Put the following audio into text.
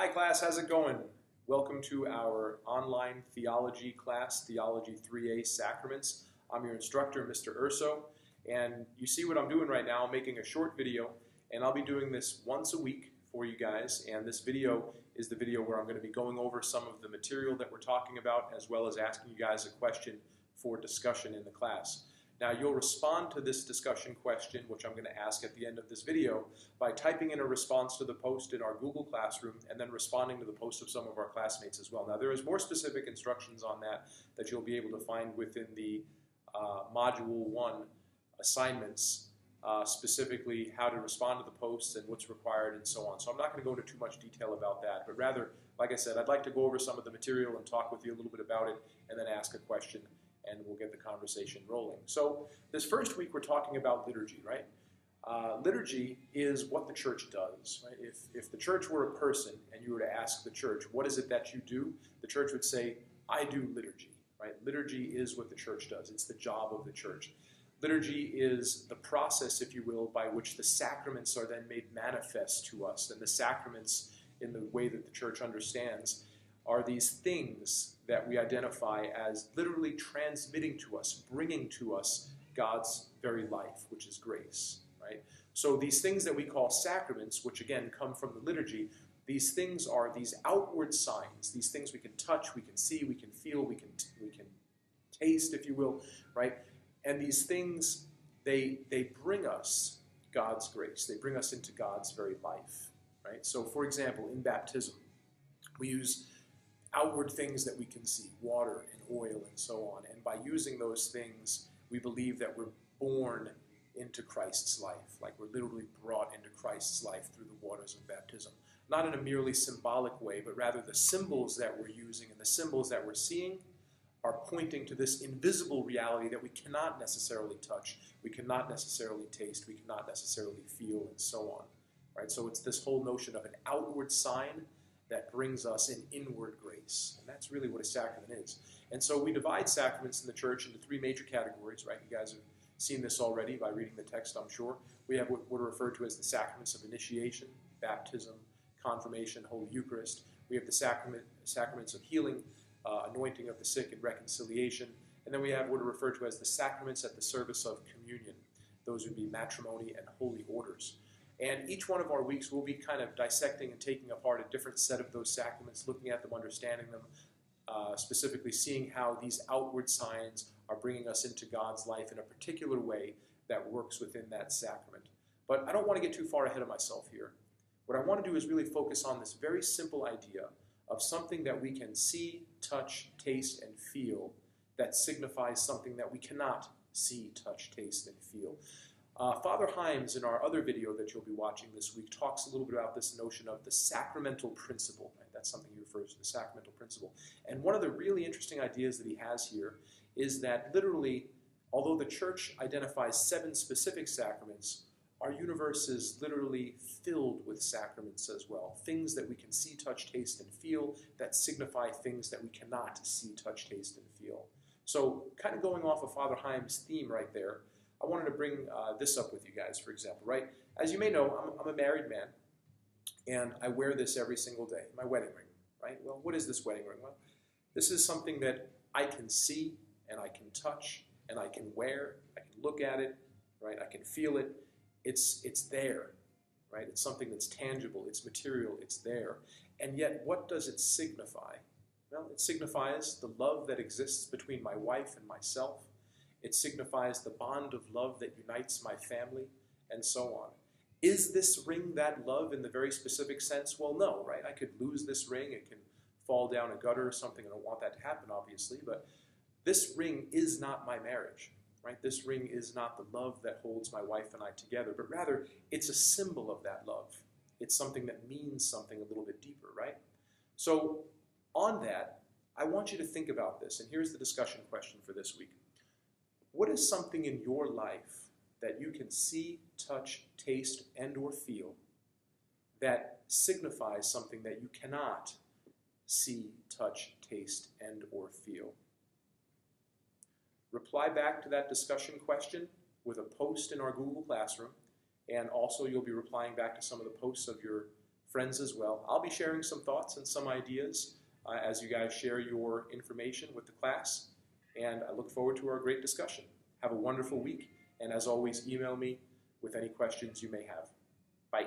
Hi class, how's it going? Welcome to our online theology class, Theology 3A Sacraments. I'm your instructor, Mr. Urso, and you see what I'm doing right now. I'm making a short video, and I'll be doing this once a week for you guys, and this video is the video where I'm going to be going over some of the material that we're talking about, as well as asking you guys a question for discussion in the class. Now, you'll respond to this discussion question, which I'm going to ask at the end of this video, by typing in a response to the post in our Google Classroom and then responding to the post of some of our classmates as well. Now, there is more specific instructions on that you'll be able to find within the Module 1 assignments, specifically how to respond to the posts and what's required and so on. So I'm not going to go into too much detail about that, but rather, like I said, I'd like to go over some of the material and talk with you a little bit about it and then ask a question, and we'll get the conversation rolling. So this first week we're talking about liturgy, right? Liturgy is what the church does, right? If the church were a person and you were to ask the church, what is it that you do? The church would say, I do liturgy, right? Liturgy is what the church does. It's the job of the church. Liturgy is the process, if you will, by which the sacraments are then made manifest to us. And the sacraments, in the way that the church understands, are these things that we identify as literally transmitting to us, bringing to us God's very life, which is grace, right? So these things that we call sacraments, which again come from the liturgy, these things are these outward signs, these things we can touch, we can see, we can feel, we can taste, if you will, right? And these things, they bring us God's grace. They bring us into God's very life, right? So for example, in baptism, we use outward things that we can see, water and oil and so on. And by using those things, we believe that we're born into Christ's life, like we're literally brought into Christ's life through the waters of baptism. Not in a merely symbolic way, but rather the symbols that we're using and the symbols that we're seeing are pointing to this invisible reality that we cannot necessarily touch, we cannot necessarily taste, we cannot necessarily feel, and so on. Right? So it's this whole notion of an outward sign that brings us an inward grace. And that's really what a sacrament is. And so we divide sacraments in the church into three major categories, right? You guys have seen this already by reading the text, I'm sure. We have what are referred to as the sacraments of initiation, baptism, confirmation, Holy Eucharist. We have the sacraments of healing, anointing of the sick, and reconciliation. And then we have what are referred to as the sacraments at the service of communion. Those would be matrimony and holy orders. And each one of our weeks we'll be kind of dissecting and taking apart a different set of those sacraments, looking at them, understanding them, specifically seeing how these outward signs are bringing us into God's life in a particular way that works within that sacrament. But I don't want to get too far ahead of myself here. What I want to do is really focus on this very simple idea of something that we can see, touch, taste, and feel that signifies something that we cannot see, touch, taste, and feel. Father Himes, in our other video that you'll be watching this week, talks a little bit about this notion of the sacramental principle. Right? That's something he refers to, the sacramental principle. And one of the really interesting ideas that he has here is that literally, although the church identifies 7 specific sacraments, our universe is literally filled with sacraments as well. Things that we can see, touch, taste, and feel that signify things that we cannot see, touch, taste, and feel. So kind of going off of Father Himes' theme right there, I wanted to bring this up with you guys, for example, right? As you may know, I'm a married man, and I wear this every single day, my wedding ring, right? Well, what is this wedding ring? Well, this is something that I can see, and I can touch, and I can wear, I can look at it, right? I can feel it. It's there, right? It's something that's tangible, it's material, it's there. And yet, what does it signify? Well, it signifies the love that exists between my wife and myself. It signifies the bond of love that unites my family, and so on. Is this ring that love in the very specific sense? Well, no, right? I could lose this ring, it can fall down a gutter or something. I don't want that to happen, obviously, but this ring is not my marriage, right? This ring is not the love that holds my wife and I together, but rather it's a symbol of that love. It's something that means something a little bit deeper, right? So on that, I want you to think about this, and here's the discussion question for this week. What is something in your life that you can see, touch, taste, and or feel that signifies something that you cannot see, touch, taste, and or feel? Reply back to that discussion question with a post in our Google Classroom, and also you'll be replying back to some of the posts of your friends as well. I'll be sharing some thoughts and some ideas as you guys share your information with the class, and I look forward to our great discussion. Have a wonderful week, and as always, email me with any questions you may have. Bye.